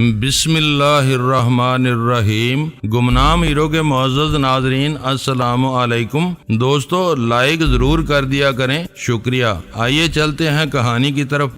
بسم اللہ الرحمن الرحیم۔ گمنام ہیرو کے معزز ناظرین السلام علیکم۔ دوستو لائک ضرور کر دیا کریں، شکریہ۔ آئیے چلتے ہیں کہانی کی طرف۔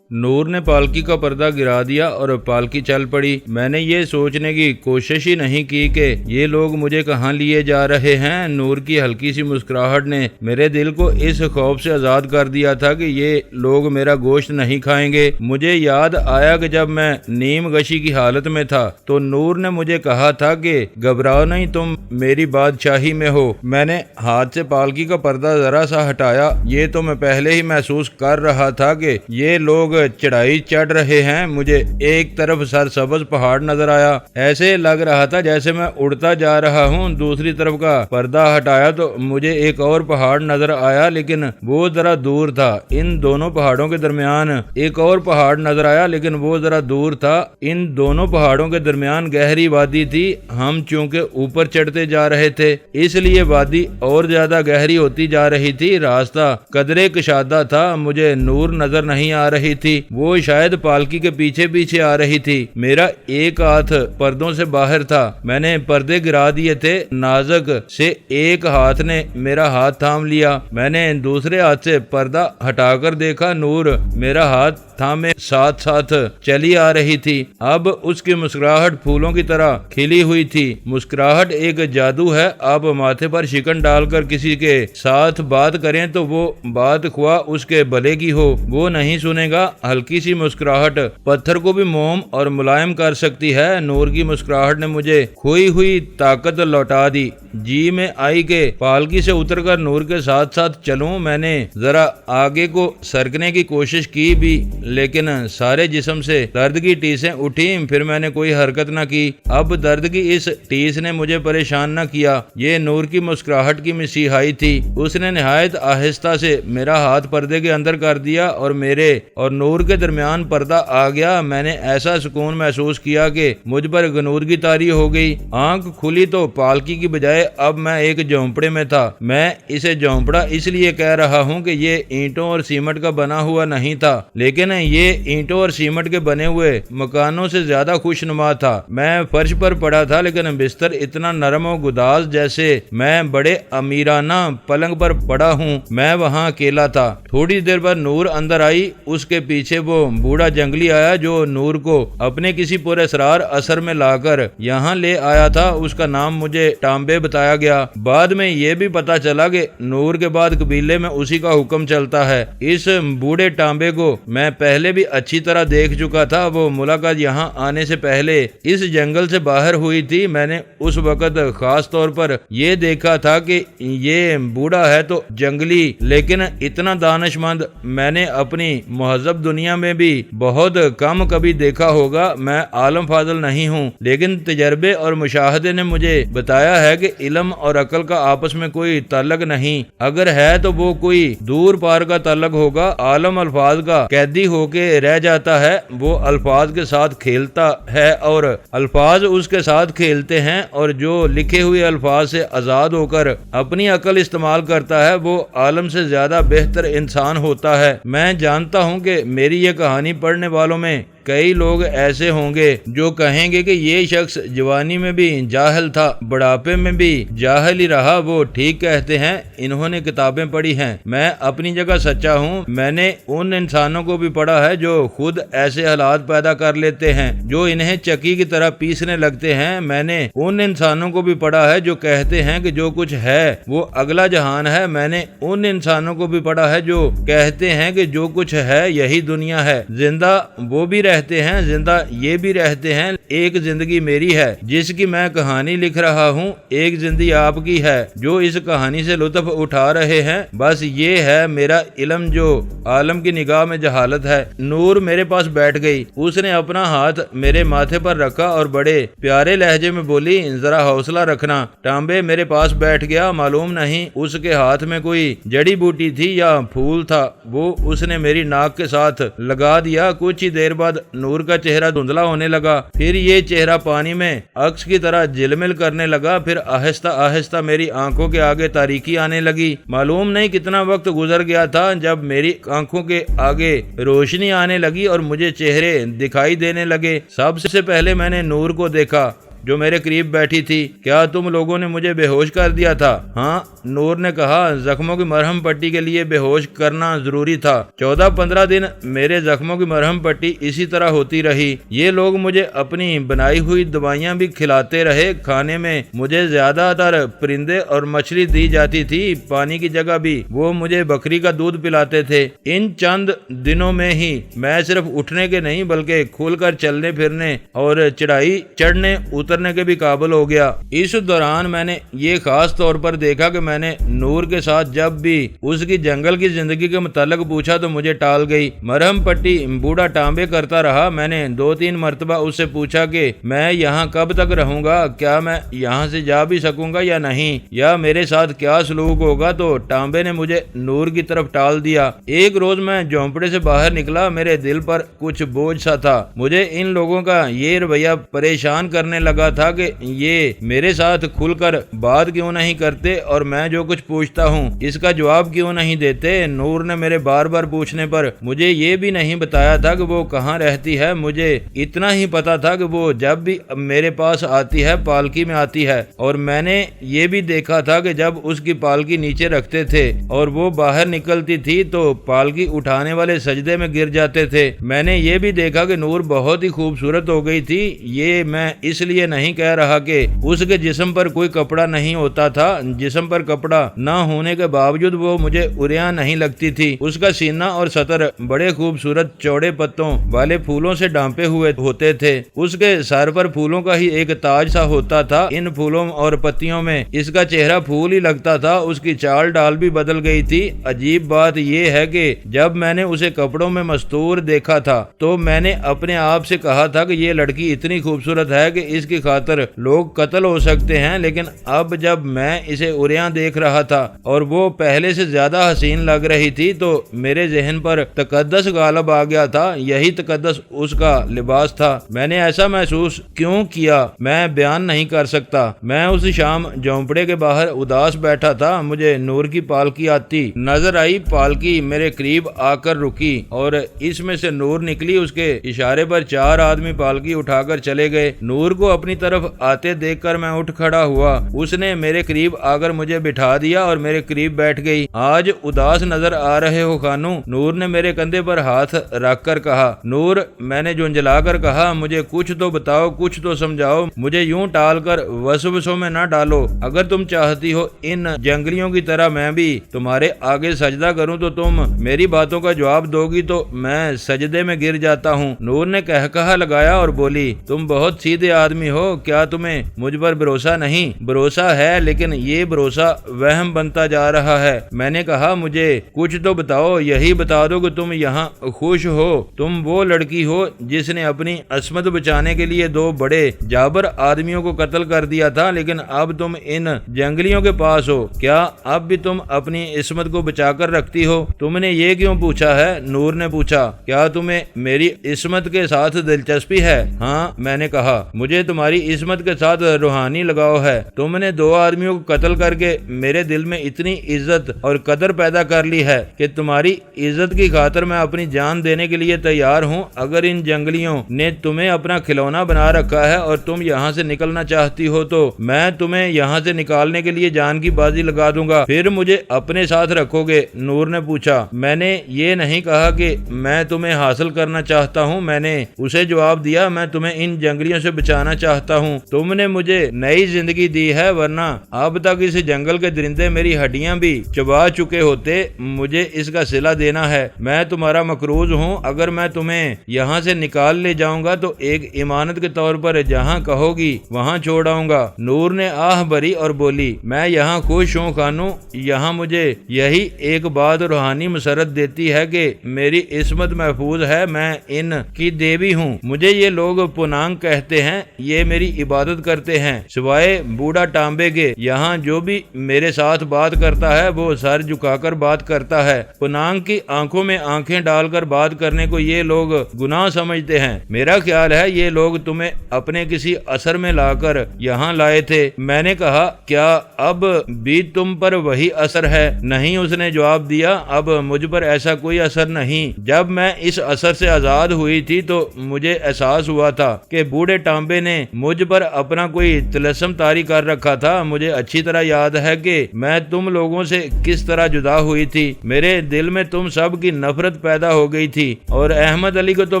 نور نے پالکی کا پردہ گرا دیا اور پالکی چل پڑی۔ میں نے یہ سوچنے کی کوشش ہی نہیں کی کہ یہ لوگ مجھے کہاں لیے جا رہے ہیں۔ نور کی ہلکی سی مسکراہٹ نے میرے دل کو اس خوف سے آزاد کر دیا تھا کہ یہ لوگ میرا گوشت نہیں کھائیں گے۔ مجھے یاد آیا کہ جب میں نیم غشی کی حالت میں تھا تو نور نے مجھے کہا تھا کہ گھبراؤ نہیں، تم میری بادشاہی میں ہو۔ میں نے ہاتھ سے پالکی کا پردہ ذرا سا ہٹایا۔ یہ تو میں پہلے ہی محسوس کر رہا تھا کہ یہ لوگ چڑھائی چڑھ رہے ہیں۔ مجھے ایک طرف سرسبز پہاڑ نظر آیا، ایسے لگ رہا تھا جیسے میں اڑتا جا رہا ہوں۔ دوسری طرف کا پردہ ہٹایا تو مجھے ایک اور پہاڑ نظر آیا، لیکن وہ ذرا دور تھا۔ ان دونوں پہاڑوں کے درمیان ایک اور پہاڑ نظر آیا، لیکن وہ ذرا دور تھا۔ ان دونوں پہاڑوں کے درمیان گہری وادی تھی۔ ہم چونکہ اوپر چڑھتے جا رہے تھے اس لیے وادی اور زیادہ گہری ہوتی جا رہی تھی۔ راستہ قدرے کشادہ تھا۔ مجھے نور نظر نہیں آ رہی تھی، وہ شاید پالکی کے پیچھے پیچھے آ رہی تھی۔ میرا ایک ہاتھ پردوں سے باہر تھا، میں نے پردے گرا دیے تھے۔ نازک سے ایک ہاتھ نے میرا ہاتھ تھام لیا۔ میں نے دوسرے ہاتھ سے پردہ ہٹا کر دیکھا، نور میرا ہاتھ تھامے ساتھ ساتھ چلی آ رہی تھی۔ اب اس کی مسکراہٹ پھولوں کی طرح کھلی ہوئی تھی۔ مسکراہٹ ایک جادو ہے۔ آپ ماتھے پر شکن ڈال کر کسی کے ساتھ بات کریں تو وہ بات خواہ اس کے بھلے کی ہو، وہ نہیں سنے گا۔ ہلکی سی مسکراہٹ پتھر کو بھی موم اور ملائم کر سکتی ہے۔ نور کی مسکراہٹ نے مجھے کھوئی ہوئی طاقت لوٹا دی۔ جی میں آئی کہ پالکی سے اتر کر نور کے ساتھ ساتھ چلوں۔ میں نے ذرا آگے کو سرکنے کی کوشش کی بھی، لیکن سارے جسم سے درد کی ٹیسیں اٹھی۔ پھر میں نے کوئی حرکت نہ کی۔ اب درد کی اس ٹیس نے مجھے پریشان نہ کیا، یہ نور کی مسکراہٹ کی مسیحائی تھی۔ اس نے نہایت آہستہ سے میرا ہاتھ پردے کے اندر کر دیا اور میرے اور نور کے درمیان پردہ آ گیا۔ میں نے ایسا سکون محسوس کیا کہ مجھ پر غنور کی طاری ہو گئی۔ آنکھ کھلی تو پالکی کی بجائے اب میں ایک جھونپڑے میں تھا۔ میں اسے جھونپڑا اس لیے کہہ رہا ہوں کہ یہ اینٹوں اور سیمنٹ کا بنا ہوا نہیں تھا، لیکن یہ اینٹوں اور سیمنٹ کے بنے ہوئے مکانوں سے زیادہ خوش نما تھا۔ میں فرش پر پڑا تھا، لیکن بستر اتنا نرم و گداز جیسے میں بڑے امیرانہ پلنگ پر پڑا ہوں۔ میں وہاں اکیلا تھا۔ تھوڑی دیر بعد نور اندر آئی۔ اس کے پیچھے وہ بوڑھا جنگلی آیا جو نور کو اپنے کسی پر اسرار اثر میں لا کر یہاں لے آیا تھا۔ اس کا نام مجھے ٹامبے بتایا گیا۔ بعد میں یہ بھی پتا چلا کہ نور کے بعد قبیلے میں اسی کا حکم چلتا ہے۔ اس بوڑھے ٹامبے کو میں پہلے بھی اچھی طرح دیکھ چکا تھا۔ وہ ملاقات یہاں آنے سے پہلے اس جنگل سے باہر ہوئی تھی۔ میں نے اس وقت خاص طور پر یہ دیکھا تھا کہ یہ بوڑھا ہے تو جنگلی، لیکن اتنا دانش مند میں نے اپنی مہذب دنیا میں بھی بہت کم کبھی دیکھا ہوگا۔ میں عالم فاضل نہیں ہوں، لیکن تجربے اور مشاہدے نے مجھے بتایا ہے کہ علم اور عقل کا آپس میں کوئی تعلق نہیں۔ اگر ہے تو وہ کوئی دور پار کا تعلق ہوگا۔ عالم الفاظ کا قیدی ہو کے رہ جاتا ہے، وہ الفاظ کے ساتھ کھیلتا ہے اور الفاظ اس کے ساتھ کھیلتے ہیں، اور جو لکھے ہوئے الفاظ سے آزاد ہو کر اپنی عقل استعمال کرتا ہے وہ عالم سے زیادہ بہتر انسان ہوتا ہے۔ میں جانتا ہوں کہ میری یہ کہانی پڑھنے والوں میں کئی لوگ ایسے ہوں گے جو کہیں گے کہ یہ شخص جوانی میں بھی جاہل تھا، بڑھاپے میں بھی جاہل ہی رہا۔ وہ ٹھیک کہتے ہیں، انہوں نے کتابیں پڑھی ہیں۔ میں اپنی جگہ سچا ہوں۔ میں نے ان انسانوں کو بھی پڑھا ہے جو خود ایسے حالات پیدا کر لیتے ہیں جو انہیں چکی کی طرح پیسنے لگتے ہیں۔ میں نے ان انسانوں کو بھی پڑھا ہے جو کہتے ہیں کہ جو کچھ ہے وہ اگلا جہان ہے۔ میں نے ان انسانوں کو بھی پڑھا ہے جو کہتے ہیں کہ جو کچھ ہے یہی دنیا ہے۔ زندہ وہ بھی رہتے ہیں، زندہ یہ بھی رہتے ہیں۔ ایک زندگی میری ہے جس کی میں کہانی لکھ رہا ہوں، ایک زندگی آپ کی ہے جو اس کہانی سے لطف اٹھا رہے ہیں۔ بس یہ ہے میرا علم جو عالم کی نگاہ میں جہالت ہے۔ نور میرے پاس بیٹھ گئی۔ اس نے اپنا ہاتھ میرے ماتھے پر رکھا اور بڑے پیارے لہجے میں بولی، ذرا حوصلہ رکھنا۔ ٹامبے میرے پاس بیٹھ گیا۔ معلوم نہیں اس کے ہاتھ میں کوئی جڑی بوٹی تھی یا پھول تھا۔ وہ اس نے میری ناک کے ساتھ لگا دیا۔ کچھ ہی دیر بعد نور کا چہرہ دھندلا ہونے لگا، پھر یہ چہرہ پانی میں عکس کی طرح جلمل کرنے لگا، پھر آہستہ آہستہ میری آنکھوں کے آگے تاریکی آنے لگی۔ معلوم نہیں کتنا وقت گزر گیا تھا جب میری آنکھوں کے آگے روشنی آنے لگی اور مجھے چہرے دکھائی دینے لگے۔ سب سے پہلے میں نے نور کو دیکھا جو میرے قریب بیٹھی تھی۔ کیا تم لوگوں نے مجھے بے ہوش کر دیا تھا؟ ہاں، نور نے کہا، زخموں کی مرہم پٹی کے لیے بے ہوش کرنا ضروری تھا۔ 14-15 دن میرے زخموں کی مرہم پٹی اسی طرح ہوتی رہی۔ یہ لوگ مجھے اپنی بنائی ہوئی دوائیاں بھی کھلاتے رہے۔ کھانے میں مجھے زیادہ تر پرندے اور مچھلی دی جاتی تھی، پانی کی جگہ بھی وہ مجھے بکری کا دودھ پلاتے تھے۔ ان چند دنوں میں ہی میں صرف اٹھنے کے نہیں بلکہ کھل کر چلنے پھرنے اور چڑھائی چڑھنے اترنے کے بھی قابل ہو گیا۔ اس دوران میں نے یہ خاص طور پر دیکھا کہ میں نے نور کے ساتھ جب بھی اس کی جنگل کی زندگی کے متعلق پوچھا تو مجھے ٹال گئی۔ مرہم پٹی بوڑھا ٹانبے کرتا رہا۔ میں نے 2-3 مرتبہ اس سے پوچھا کہ میں یہاں کب تک رہوں گا، کیا میں یہاں سے جا بھی سکوں گا یا نہیں، یا میرے ساتھ کیا سلوک ہوگا، تو ٹانبے نے مجھے نور کی طرف ٹال دیا۔ ایک روز میں جھونپڑے سے باہر نکلا، میرے دل پر کچھ بوجھ سا تھا۔ مجھے ان لوگوں کا یہ رویہ پریشان کرنے لگا تھا کہ یہ میرے ساتھ کھل کر بات کیوں نہیں کرتے اور میں جو کچھ پوچھتا ہوں اس کا جواب کیوں نہیں دیتے۔ نور نے میرے بار بار پوچھنے پر مجھے یہ بھی نہیں بتایا تھا کہ وہ کہاں رہتی ہے۔ مجھے اتنا ہی پتا تھا کہ وہ جب بھی میرے پاس آتی ہے پالکی میں آتی ہے، اور میں نے یہ بھی دیکھا تھا کہ جب اس کی پالکی نیچے رکھتے تھے اور وہ باہر نکلتی تھی تو پالکی اٹھانے والے سجدے میں گر جاتے تھے۔ میں نے یہ بھی دیکھا کہ نور بہت ہی خوبصورت ہو گئی تھی۔ یہ میں اس لیے نہیں کہہ رہا کہ اس کے جسم پر کوئی کپڑا نہیں ہوتا تھا، جسم پر کپڑا نہ ہونے کے باوجود وہ مجھے عریاں نہیں لگتی تھی۔ اس کا سینہ اور سطر بڑے خوبصورت چوڑے پتوں والے پھولوں سے ڈھانپے ہوئے ہوتے تھے۔ اس کے سر پر پھولوں کا ہی ایک تاج سا ہوتا تھا۔ ان پھولوں اور پتیوں میں اس کا چہرہ پھول ہی لگتا تھا۔ اس کی چال ڈال بھی بدل گئی تھی۔ عجیب بات یہ ہے کہ جب میں نے اسے کپڑوں میں مستور دیکھا تھا تو میں نے اپنے آپ سے کہا تھا کہ یہ لڑکی اتنی خوبصورت ہے کہ اس کی خاطر لوگ قتل ہو سکتے ہیں، لیکن اب جب میں اسے عریاں دیکھ رہا تھا اور وہ پہلے سے زیادہ حسین لگ رہی تھی تو میرے ذہن پر تقدس غالب آ گیا تھا۔ یہی تقدس اس کا لباس تھا۔ میں نے ایسا محسوس کیوں کیا میں بیان نہیں کر سکتا۔ میں اس شام جھونپڑے کے باہر اداس بیٹھا تھا۔ مجھے نور کی پالکی آتی نظر آئی۔ پالکی میرے قریب آ کر رکی اور اس میں سے نور نکلی۔ اس کے اشارے پر 4 آدمی پالکی اٹھا کر چلے گئے۔ نور کو اپنی طرف آتے دیکھ کر میں اٹھ کھڑا ہوا۔ اس نے میرے قریب آ کر مجھے بٹھا دیا اور میرے قریب بیٹھ گئی۔ آج اداس نظر آ رہے ہو خانو، نور نے میرے کندھے پر ہاتھ رکھ کر کہا۔ نور، میں نے جھنجھلا کر کہا، مجھے کچھ تو بتاؤ، کچھ تو سمجھاؤ، مجھے یوں ٹال کر وسوسوں میں نہ ڈالو۔ اگر تم چاہتی ہو ان جنگلیوں کی طرح میں بھی تمہارے آگے سجدہ کروں تو تم میری باتوں کا جواب دو گی تو میں سجدے میں گر جاتا ہوں۔ نور نے کہا لگایا اور بولی، تم بہت سیدھے آدمی ہو، کیا تمہیں مجھ پر بھروسہ نہیں؟ بھروسہ ہے، لیکن یہ بھروسہ وہم بنتا جا رہا ہے۔ میں نے کہا، مجھے کچھ تو بتاؤ، یہی بتا دو کہ تم یہاں خوش ہو۔ تم وہ لڑکی ہو جس نے اپنی عصمت بچانے کے لیے 2 بڑے جابر آدمیوں کو قتل کر دیا تھا، لیکن اب تم ان جنگلیوں کے پاس ہو۔ کیا اب بھی تم اپنی عصمت کو بچا کر رکھتی ہو؟ تم نے یہ کیوں پوچھا ہے؟ نور نے پوچھا۔ کیا تمہیں میری عصمت کے ساتھ دلچسپی ہے؟ ہاں، میں نے کہا، مجھے تمہاری عصمت کے ساتھ روحانی لگاؤ ہے۔ تم نے 2 آدمیوں کو قتل کر کے میرے دل میں اتنی عزت اور قدر پیدا کر لی ہے کہ تمہاری عزت کی خاطر میں اپنی جان دینے کے لیے تیار ہوں۔ اگر ان جنگلیوں نے تمہیں اپنا کھلونا بنا رکھا ہے اور تم یہاں سے نکلنا چاہتی ہو تو میں تمہیں یہاں سے نکالنے کے لیے جان کی بازی لگا دوں گا۔ پھر مجھے اپنے ساتھ رکھو گے؟ نور نے پوچھا۔ میں نے یہ نہیں کہا کہ میں تمہیں حاصل کرنا چاہتا ہوں، میں نے اسے جواب دیا، میں تمہیں ان جنگلیوں سے بچانا چاہتا ہوں۔ تم نے مجھے نئی زندگی دی ہے، ورنہ اب تک اس جنگل کے درندے میری ہڈیاں بھی چبا چکے ہوتے۔ مجھے اس کا صلہ دینا ہے۔ میں تمہارا مقروض ہوں۔ اگر میں تمہیں یہاں سے نکال لے جاؤں گا تو ایک امانت کے طور پر جہاں کہو گی وہاں چھوڑ آؤں گا۔ نور نے آہ بھری اور بولی، میں یہاں خوش ہوں خانو۔ یہاں مجھے یہی ایک بات روحانی مسرت دیتی ہے کہ میری عصمت محفوظ ہے، میں ان کی دیوی ہوں۔ مجھے یہ لوگ پونانگ کہتے ہیں، یہ یہ میری عبادت کرتے ہیں سوائے بوڑھا ٹانبے کے۔ یہاں جو بھی میرے ساتھ بات کرتا ہے وہ سر جھکا کر بات کرتا ہے۔ پنانگ کی آنکھوں میں آنکھیں ڈال کر بات کرنے کو یہ لوگ گناہ سمجھتے ہیں۔ میرا خیال ہے یہ لوگ تمہیں اپنے کسی اثر میں لا کر یہاں لائے تھے۔ میں نے کہا کیا اب بھی تم پر وہی اثر ہے؟ نہیں، اس نے جواب دیا، اب مجھ پر ایسا کوئی اثر نہیں۔ جب میں اس اثر سے آزاد ہوئی تھی تو مجھے احساس ہوا تھا کہ بوڑھے ٹانبے نے مجھ پر اپنا کوئی طلسم طاری کر رکھا تھا۔ مجھے اچھی طرح یاد ہے کہ میں تم لوگوں سے کس طرح جدا ہوئی تھی۔ میرے دل میں تم سب کی نفرت پیدا ہو گئی تھی اور احمد علی کو تو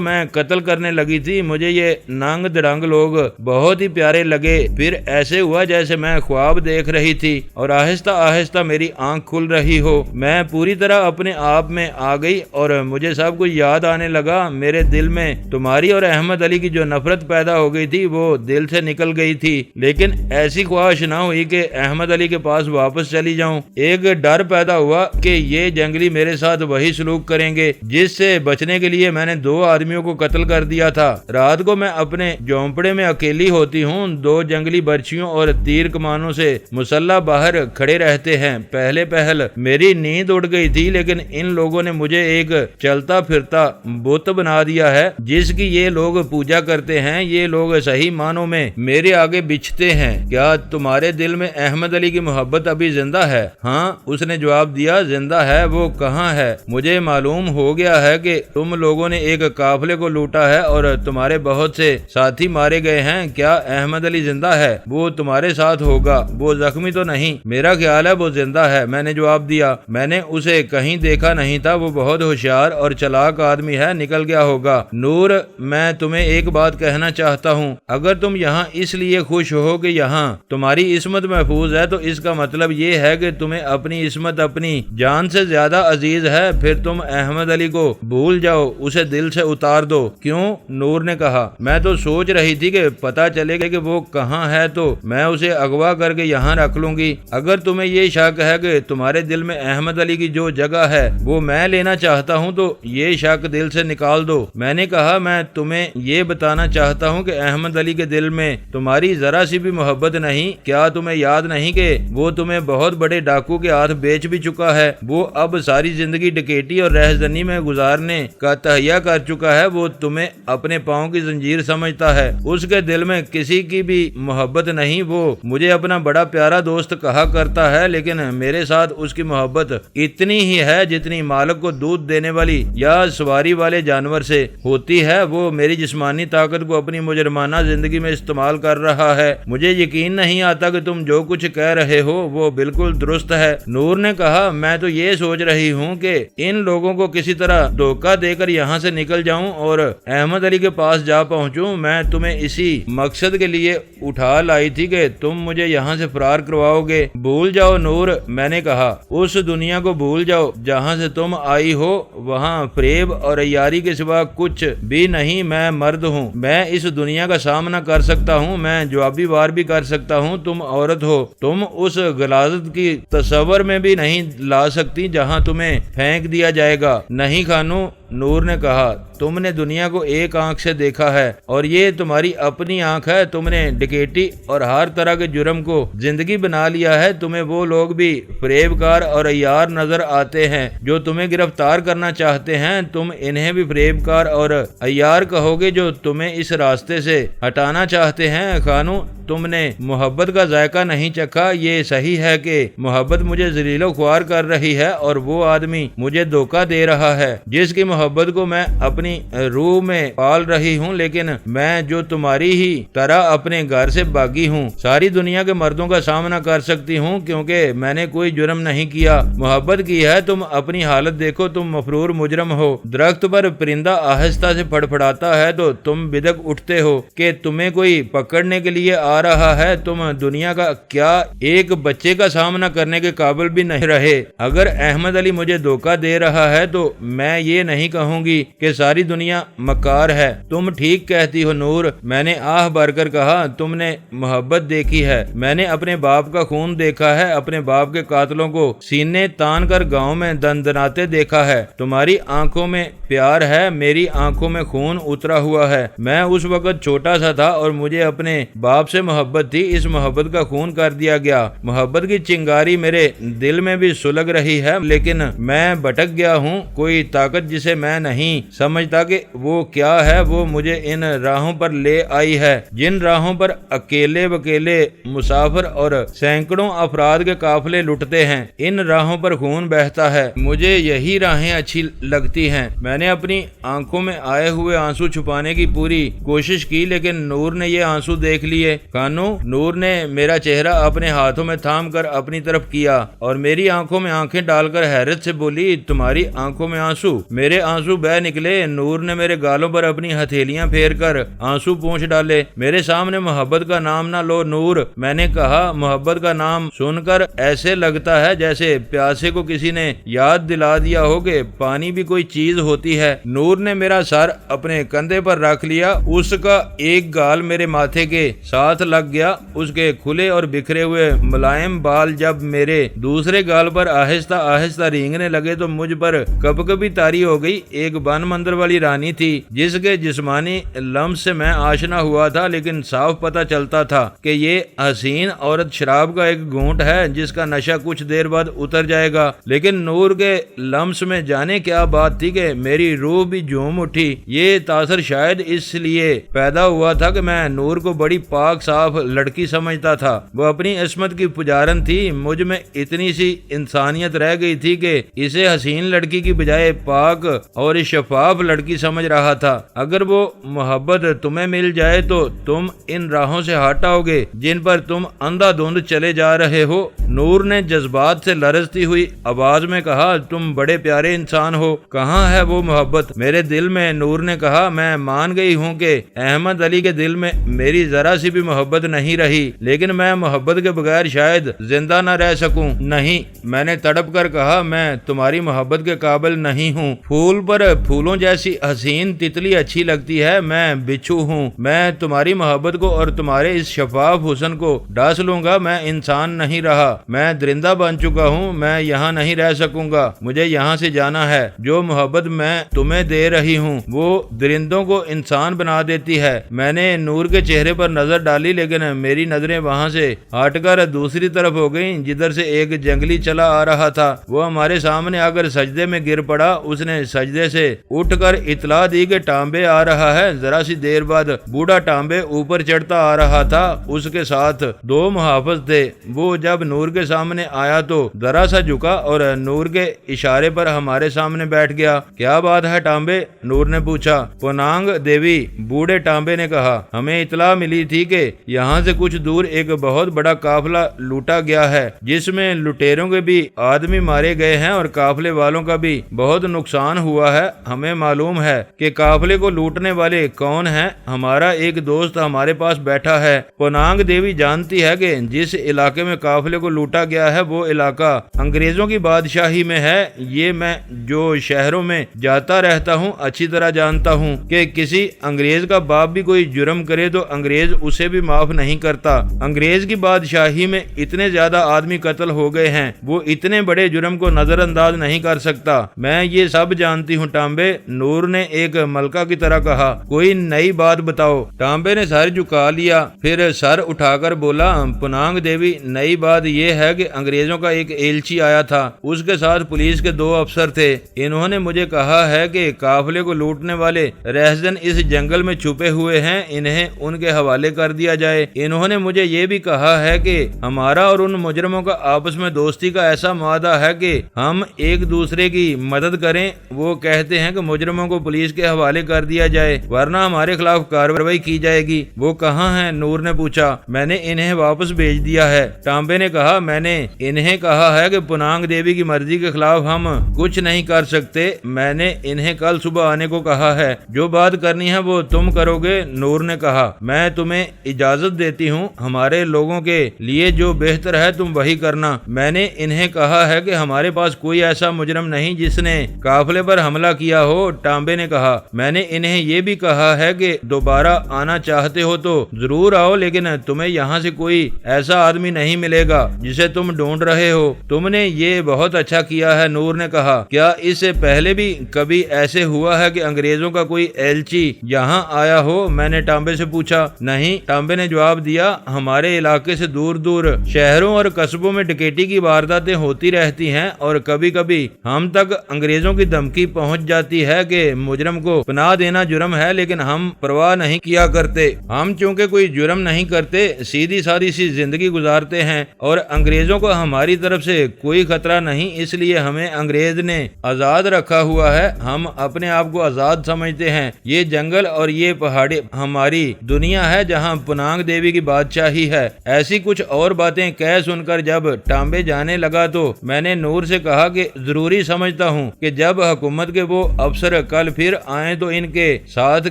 میں قتل کرنے لگی تھی۔ مجھے یہ ننگ درنگ لوگ بہت ہی پیارے لگے۔ پھر ایسے ہوا جیسے میں خواب دیکھ رہی تھی اور آہستہ آہستہ میری آنکھ کھل رہی ہو۔ میں پوری طرح اپنے آپ میں آ گئی اور مجھے سب کچھ یاد آنے لگا۔ میرے دل میں تمہاری اور احمد علی کی جو نفرت پیدا ہو گئی تھی وہ دل سے نکل گئی تھی، لیکن ایسی خواہش نہ ہوئی کہ احمد علی کے پاس واپس چلی جاؤں۔ ایک ڈر پیدا ہوا کہ یہ جنگلی میرے ساتھ وہی سلوک کریں گے جس سے بچنے کے لیے میں نے 2 آدمیوں کو قتل کر دیا تھا۔ رات کو میں اپنے جھونپڑے میں اکیلی ہوتی ہوں۔ 2 جنگلی برچھیوں اور تیر کمانوں سے مسلح باہر کھڑے رہتے ہیں۔ پہلے پہل میری نیند اڑ گئی تھی، لیکن ان لوگوں نے مجھے ایک چلتا پھرتا بت بنا دیا ہے جس کی یہ لوگ پوجا کرتے ہیں۔ یہ لوگ صحیح معنوں میں میرے آگے بچھتے ہیں۔ کیا تمہارے دل میں احمد علی کی محبت ابھی زندہ ہے؟ ہاں، اس نے جواب دیا، زندہ ہے۔ وہ کہاں ہے؟ مجھے معلوم ہو گیا ہے کہ تم لوگوں نے ایک قافلے کو لوٹا ہے اور تمہارے بہت سے ساتھی مارے گئے ہیں۔ کیا احمد علی زندہ ہے؟ وہ تمہارے ساتھ ہوگا، وہ زخمی تو نہیں؟ میرا خیال ہے وہ زندہ ہے، میں نے جواب دیا۔ میں نے اسے کہیں دیکھا نہیں تھا، وہ بہت ہوشیار اور چلاک آدمی ہے، نکل گیا ہوگا۔ نور، میں تمہیں ایک بات کہنا چاہتا ہوں، اگر تم یہاں اس لیے خوش ہو کہ یہاں تمہاری عصمت محفوظ ہے تو اس کا مطلب یہ ہے کہ تمہیں اپنی عصمت اپنی جان سے زیادہ عزیز ہے۔ پھر تم احمد علی کو بھول جاؤ، اسے دل سے اتار دو۔ کیوں؟ نور نے کہا، میں تو سوچ رہی تھی کہ پتہ چلے گا کہ وہ کہاں ہے تو میں اسے اغوا کر کے یہاں رکھ لوں گی۔ اگر تمہیں یہ شک ہے کہ تمہارے دل میں احمد علی کی جو جگہ ہے وہ میں لینا چاہتا ہوں تو یہ شک دل سے نکال دو۔ میں نے کہا، میں تمہیں یہ بتانا چاہتا ہوں کہ احمد علی کے دل میں تمہاری ذرا سی بھی محبت نہیں۔ کیا تمہیں یاد نہیں کہ وہ تمہیں بہت بڑے ڈاکو کے ہاتھ بیچ بھی چکا ہے؟ وہ اب ساری زندگی ڈکیٹی اور رہزنی میں گزارنے کا تہیہ کر چکا ہے۔ وہ تمہیں اپنے پاؤں کی زنجیر سمجھتا ہے، اس کے دل میں کسی کی بھی محبت نہیں۔ وہ مجھے اپنا بڑا پیارا دوست کہا کرتا ہے، لیکن میرے ساتھ اس کی محبت اتنی ہی ہے جتنی مالک کو دودھ دینے والی یا سواری والے جانور سے ہوتی ہے۔ وہ میری جسمانی طاقت کو اپنی مجرمانہ زندگی میں استعمال کر رہا ہے۔ مجھے یقین نہیں آتا کہ تم جو کچھ کہہ رہے ہو وہ بالکل درست ہے۔ نور نے کہا، میں تو یہ سوچ رہی ہوں کہ ان لوگوں کو کسی طرح دھوکہ دے کر یہاں سے نکل جاؤں اور احمد علی کے پاس جا پہنچوں۔ میں تمہیں اسی مقصد کے لیے اٹھا لائی تھی کہ تم مجھے یہاں سے فرار کرواؤ گے۔ بھول جاؤ نور، میں نے کہا، اس دنیا کو بھول جاؤ جہاں سے تم آئی ہو۔ وہاں فریب اور عیاری کے سوا کچھ بھی نہیں۔ میں مرد ہوں، میں اس دنیا کا سامنا کر سکتا ہوں، میں جوابی وار بھی کر سکتا ہوں۔ تم عورت ہو، تم اس غلاظت کی تصور میں بھی نہیں لا سکتی جہاں تمہیں پھینک دیا جائے گا۔ نہیں خانو، نور نے کہا، تم نے دنیا کو ایک آنکھ سے دیکھا ہے اور یہ تمہاری اپنی آنکھ ہے۔ تم نے ڈکیٹی اور ہر طرح کے جرم کو زندگی بنا لیا ہے۔ تمہیں وہ لوگ بھی فریب کار اور عیار نظر آتے ہیں جو تمہیں گرفتار کرنا چاہتے ہیں۔ تم انہیں بھی فریب کار اور عیار کہو گے جو تمہیں اس راستے سے ہٹانا چاہتے ہیں۔ خانو، تم نے محبت کا ذائقہ نہیں چکھا۔ یہ صحیح ہے کہ محبت مجھے ذلیل و خوار کر رہی ہے اور وہ آدمی مجھے دھوکہ دے رہا ہے جس کی محبت کو میں اپنی روح میں پال رہی ہوں، لیکن میں جو تمہاری ہی طرح اپنے گھر سے باغی ہوں، ساری دنیا کے مردوں کا سامنا کر سکتی ہوں کیونکہ میں نے کوئی جرم نہیں کیا۔ محبت کی ہے، تم اپنی حالت دیکھو، تم مفرور مجرم ہو۔ درخت پر پرندہ آہستہ سے پھڑپھڑاتا ہے تو تم بدک اٹھتے ہو کہ تمہیں کوئی پکڑنے کے لیے آ رہا ہے۔ تم دنیا کا کیا ایک بچے کا سامنا کرنے کے قابل بھی نہیں رہے۔ اگر احمد علی مجھے دھوکہ دے رہا ہے تو میں یہ نہیں کہوں گی کہ ساری دنیا مکار ہے۔ تم ٹھیک کہتی ہو نور، میں نے آہ بھر کر کہا، تم نے محبت دیکھی ہے، میں نے اپنے باپ کا خون دیکھا ہے، اپنے باپ کے قاتلوں کو سینے تان کر گاؤں میں دندناتے دیکھا ہے۔ تمہاری آنکھوں میں پیار ہے، میری آنکھوں میں خون اترا ہوا ہے۔ میں اس وقت چھوٹا سا تھا اور مجھے اپنے باپ سے محبت تھی، اس محبت کا خون کر دیا گیا۔ محبت کی چنگاری میرے دل میں بھی سلگ رہی ہے، لیکن میں بھٹک گیا ہوں۔ کوئی طاقت جسے میں نہیں سمجھتا کہ وہ کیا ہے، وہ مجھے ان راہوں پر لے آئی ہے جن راہوں پر اکیلے وکیلے مسافر اور سینکڑوں افراد کے قافلے لٹتے ہیں۔ ان راہوں پر خون بہتا ہے، مجھے یہی راہیں اچھی لگتی ہیں۔ میں نے اپنی آنکھوں میں آئے ہوئے آنسو چھپانے کی پوری کوشش کی، لیکن نور نے یہ آنسو دیکھ لیے۔ کانو، نور نے میرا چہرہ اپنے ہاتھوں میں تھام کر اپنی طرف کیا اور میری آنکھوں میں آنکھیں ڈال کر حیرت سے بولی، تمہاری آنکھوں میں آنسو؟ میرے آنسو بہہ نکلے۔ نور نے میرے گالوں پر اپنی ہتھیلیاں پھیر کر آنسو پونچھ ڈالے۔ میرے سامنے محبت کا نام نہ لو نور، میں نے کہا۔ محبت کا نام سن کر ایسے لگتا ہے جیسے پیاسے کو کسی نے یاد دلا دیا ہو کہ پانی بھی کوئی چیز ہوتی ہے۔ نور نے میرا سر اپنے کندھے پر رکھ لیا، اس کا ایک گال میرے ماتھے کے ساتھ لگ گیا۔ اس کے کھلے اور بکھرے ہوئے ملائم بال جب میرے دوسرے گال پر آہستہ آہستہ رینگنے لگے تو مجھ پر کب کبھی طاری ہو گئی۔ ایک بن مندر والی رانی تھی جس کے جسمانی لمس سے میں آشنا ہوا تھا، لیکن صاف پتہ چلتا تھا کہ یہ حسین عورت شراب کا ایک گھونٹ ہے جس کا نشہ کچھ دیر بعد اتر جائے گا۔ لیکن نور کے لمس میں جانے کیا بات تھی کہ میری روح بھی جھوم اٹھی۔ یہ تاثر شاید اس لیے پیدا ہوا تھا کہ میں نور کو بڑی پاک صاف لڑکی سمجھتا تھا۔ وہ اپنی عصمت کی پجارن تھی۔ مجھ میں اتنی سی انسانیت رہ گئی تھی کہ اسے حسین لڑکی کی بجائے پاک اور شفاف لڑکی سمجھ رہا تھا۔ اگر وہ محبت تمہیں مل جائے تو تم ان راہوں سے ہٹ آؤ گے جن پر تم اندھا دھند چلے جا رہے ہو۔ نور نے جذبات سے لرزتی ہوئی آواز میں کہا، تم بڑے پیارے انسان ہو، کہاں ہے وہ محبت میرے دل میں؟ نور نے کہا، میں مان گئی ہوں کہ احمد علی کے دل میں میری ذرا سی بھی محبت نہیں رہی، لیکن میں محبت کے بغیر شاید زندہ نہ رہ سکوں۔ نہیں، میں نے تڑپ کر کہا، میں تمہاری محبت کے قابل نہیں ہوں۔ پھول پر پھولوں جیسی حسین تتلی اچھی لگتی ہے، میں بچھو ہوں۔ میں تمہاری محبت کو اور تمہارے اس شفاف حسن کو ڈھانس لوں گا۔ میں انسان نہیں رہا، میں درندہ بن چکا ہوں۔ میں یہاں نہیں رہ سکوں گا، مجھے یہاں سے جانا ہے۔ جو محبت میں تمہیں دے رہی ہوں وہ درندوں کو انسان بنا دیتی ہے۔ میں نے نور کے چہرے پر نظر ڈالی، لیکن میری نظریں وہاں سے ہٹ کر دوسری طرف ہو گئیں جدھر سے ایک جنگلی چلا آ رہا تھا۔ وہ ہمارے سامنے آ کر سجدے میں گر پڑا۔ اس نے سجدے سے اٹھ کر اطلاع دی کہ ٹانبے آ رہا ہے۔ ذرا سی دیر بعد بوڑھا ٹانبے اوپر چڑھتا آ رہا تھا، اس کے ساتھ دو محافظ تھے۔ وہ جب نور کے سامنے آیا تو ذرا سا جھکا اور نور کے اشارے پر ہمارے سامنے بیٹھ گیا۔ کیا بات ہے ٹانبے؟ نور نے پوچھا۔ پونانگ دیوی، بوڑھے ٹانبے نے کہا، ہمیں اطلاع ملی تھی کہ یہاں سے کچھ دور ایک بہت بڑا قافلہ لوٹا گیا ہے جس میں لٹیروں کے بھی آدمی مارے گئے ہیں اور قافلے والوں کا بھی بہت نقصان ہوا ہے۔ ہمیں معلوم ہے کہ قافلے کو لوٹنے والے کون ہیں۔ ہمارا ایک دوست ہمارے پاس بیٹھا ہے۔ پونانگ دیوی جانتی ہے کہ جس علاقے میں قافلے کو لوٹا گیا ہے وہ علاقہ انگریزوں کی بادشاہی میں ہے۔ یہ میں جو شہروں میں جاتا رہتا ہوں اچھی طرح جانتا ہوں کہ کسی انگریز کا باپ بھی کوئی جرم کرے تو انگریز اسے بھی معاف نہیں کرتا۔ انگریز کی بادشاہی میں اتنے زیادہ آدمی قتل ہو گئے ہیں، وہ اتنے بڑے جرم کو نظر انداز نہیں کر سکتا۔ میں یہ سب جانتی ہوں ٹانبے، نور نے ایک ملکہ کی طرح کہا۔ کوئی نئی بات بتاؤ۔ ٹانبے نے سر جھکا لیا، پھر سر اٹھا کر بولا، پونانگ دیوی، نئی بات یہ ہے کہ انگریزوں کا ایک ایلچی آیا تھا، اس کے ساتھ پولیس کے 2 افسر تھے۔ انہوں نے مجھے کہا ہے کہ قافلے کو لوٹنے والے رہزن اس جنگل میں چھپے ہوئے ہیں، انہیں ان کے حوالے کر دیا جائے۔ انہوں نے مجھے یہ بھی کہا ہے کہ ہمارا اور ان مجرموں کا آپس میں دوستی کا ایسا معاہدہ ہے کہ ہم ایک دوسرے کی مدد کریں۔ وہ کہتے ہیں کہ مجرموں کو پولیس کے حوالے کر دیا جائے ورنہ ہمارے خلاف کارروائی کی جائے گی۔ وہ کہاں ہیں؟ نور نے پوچھا۔ میں نے انہیں واپس بھیج دیا ہے، ٹانبے نے کہا۔ میں نے انہیں کہا ہے کہ پونانگ دیوی کی مرضی کے خلاف ہم کچھ نہیں کر سکتے۔ میں نے انہیں کل صبح آنے کو کہا ہے، جو بات کرنی ہے وہ تم کرو گے۔ نور نے کہا، میں تمہیں اجازت دیتی ہوں، ہمارے لوگوں کے لیے جو بہتر ہے تم وہی کرنا۔ میں نے انہیں کہا ہے کہ ہمارے پاس کوئی ایسا مجرم نہیں جس نے قافلے پر حملہ کیا ہو؟ ٹامبے نے کہا، میں نے انہیں یہ بھی کہا ہے کہ دوبارہ آنا چاہتے ہو تو ضرور آؤ، لیکن تمہیں یہاں سے کوئی ایسا آدمی نہیں ملے گا جسے تم ڈھونڈ رہے ہو۔ تم نے یہ بہت اچھا کیا ہے، نور نے کہا۔ کیا اس سے پہلے بھی کبھی ایسے ہوا ہے کہ انگریزوں کا کوئی ایلچی یہاں آیا ہو؟ میں نے ٹامبے سے پوچھا۔ نہیں، ٹامبے نے جواب دیا، ہمارے علاقے سے دور دور شہروں اور قصبوں میں ڈکیتی کی وارداتیں ہوتی رہتی ہیں، اور کبھی کبھی ہم تک انگریزوں کی دھمکی پہنچ جاتی ہے کہ مجرم کو پناہ دینا جرم ہے، لیکن ہم پرواہ نہیں کیا کرتے۔ ہم چونکہ کوئی جرم نہیں کرتے، سیدھی سادی سی زندگی گزارتے ہیں، اور انگریزوں کو ہماری طرف سے کوئی خطرہ نہیں، اس لیے ہمیں انگریز نے آزاد رکھا ہوا ہے۔ ہم اپنے آپ کو آزاد سمجھتے ہیں۔ یہ جنگل اور یہ پہاڑی ہماری دنیا ہے جہاں پنانگ دیوی کی بادشاہی ہے۔ ایسی کچھ اور باتیں کہہ سن کر جب ٹامبے جانے لگا تو میں نے نور سے کہا کہ ضروری سمجھتا ہوں کہ جب حکومت کے وہ افسر کل پھر آئیں تو ان کے ساتھ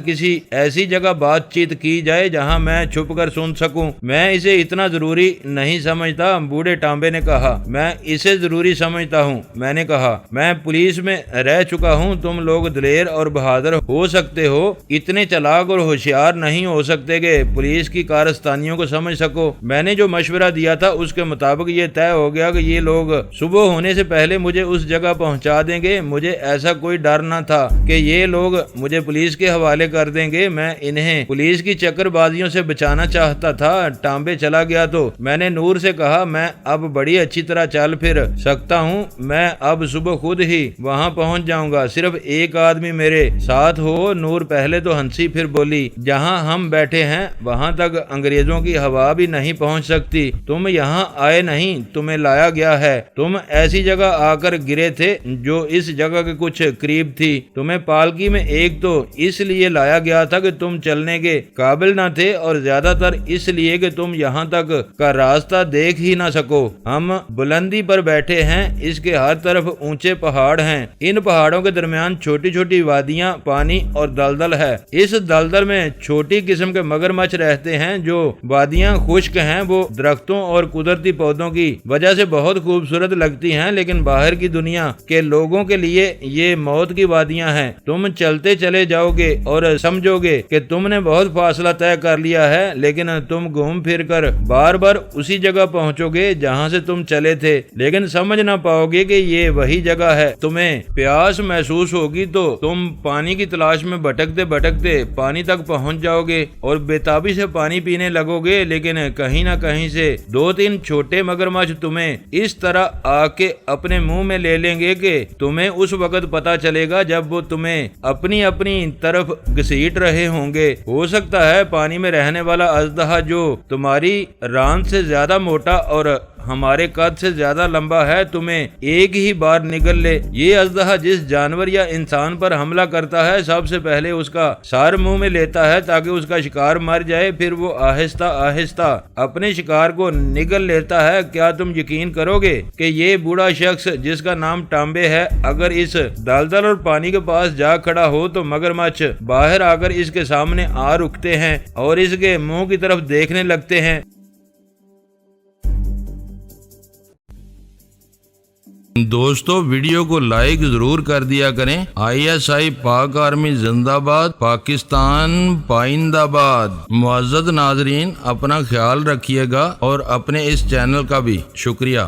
کسی ایسی جگہ بات چیت کی جائے جہاں میں چھپ کر سن سکوں۔ میں اسے اتنا ضروری نہیں سمجھتا، بوڑھے ٹامبے نے کہا۔ میں اسے ضروری سمجھتا ہوں، میں نے کہا۔ میں پولیس میں رہ چکا ہوں، تم لوگ دلیر اور بہادر ہو سکتے ہو، اتنے چلاک اور ہوشیار نہیں ہو سکتے کہ پولیس کی کارستانیوں کو سمجھ سکو۔ میں نے جو مشورہ دیا تھا اس کے مطابق یہ طے ہو گیا کہ یہ لوگ صبح ہونے سے پہلے مجھے اس جگہ پہنچا دیں گے۔ مجھے ایسا کوئی ڈر نہ تھا کہ یہ لوگ مجھے پولیس کے حوالے کر دیں گے۔ میں انہیں پولیس کی چکر بازیوں سے بچانا چاہتا تھا۔ ٹامبے چلا گیا تو میں نے نور سے کہا، میں اب بڑی اچھی طرح چل پھر سکتا ہوں، میں اب صبح خود ہی وہاں پہنچ جاؤں گا، صرف ایک آدمی میرے ساتھ ہو۔ نور پہلے تو ہنسی، پھر بولی، جہاں ہم بیٹھے ہیں وہاں تک انگریزوں کی ہوا بھی نہیں پہنچ سکتی۔ تم یہاں آئے نہیں، تمہیں لایا گیا ہے۔ تم ایسی جگہ آ کر گرے تھے جو اس جگہ کے کچھ قریب تھی۔ تمہیں پالکی میں ایک تو اس لیے لایا گیا تھا کہ تم چلنے کے قابل نہ تھے، اور زیادہ تر اس لیے کہ تم یہاں تک کا راستہ دیکھ ہی نہ سکو۔ ہم بلندی پر بیٹھے ہیں، اس کے ہر طرف اونچے پہاڑ ہیں، ان پہاڑوں کے درمیان چھوٹی چھوٹی وادیاں، پانی اور دلدل ہے۔ اس دلدل میں چھوٹی قسم کے مگرمچھ رہتے ہیں۔ جو وادیاں خشک ہیں وہ درختوں اور قدرتی پودوں کی وجہ سے بہت خوبصورت لگتی ہیں، لیکن باہر کی دنیا کے لوگوں کے لیے یہ موت کی وادیاں ہیں۔ تم چلتے چلے جاؤ گے اور سمجھو گے کہ تم نے بہت فاصلہ طے کر لیا ہے، لیکن تم گھوم پھر کر بار بار اسی جگہ پہنچو گے جہاں سے تم چلے تھے، لیکن سمجھ نہ پاؤ گے کہ یہ وہی جگہ ہے۔ تمہیں پیاس محسوس ہوگی تو تم پانی کی تلاش میں بھٹکتے بھٹکتے پانی تک پہنچ جاؤ گے اور بےتابی سے پانی پینے لگو گے، لیکن کہیں نہ کہیں سے دو تین چھوٹے مگرمچھ تمہیں اس طرح آ کے اپنے منہ میں لے لیں گے کہ تمہیں اس وقت پتا چلے گا جب وہ تمہیں اپنی اپنی طرف گھسیٹ رہے ہوں گے۔ ہو سکتا ہے پانی میں رہنے والا اژدہا جو تمہاری ران سے زیادہ موٹا اور ہمارے قد سے زیادہ لمبا ہے تمہیں ایک ہی بار نگل لے۔ یہ اژدہا جس جانور یا انسان پر حملہ کرتا ہے سب سے پہلے اس کا سر منہ میں لیتا ہے تاکہ اس کا شکار مر جائے، پھر وہ آہستہ آہستہ اپنے شکار کو نگل لیتا ہے۔ کیا تم یقین کرو گے کہ یہ بوڑھا شخص جس کا نام ٹامبے ہے اگر اس دلدل اور پانی کے پاس جا کھڑا ہو تو مگرمچھ باہر آ کر اس کے سامنے آ رکتے ہیں اور اس کے منہ کی طرف دیکھنے لگتے ہیں۔ دوستو ویڈیو کو لائک ضرور کر دیا کریں۔ ISI پاک آرمی زندہ باد، پاکستان پائندہ باد۔ معزز ناظرین اپنا خیال رکھیے گا اور اپنے اس چینل کا بھی شکریہ۔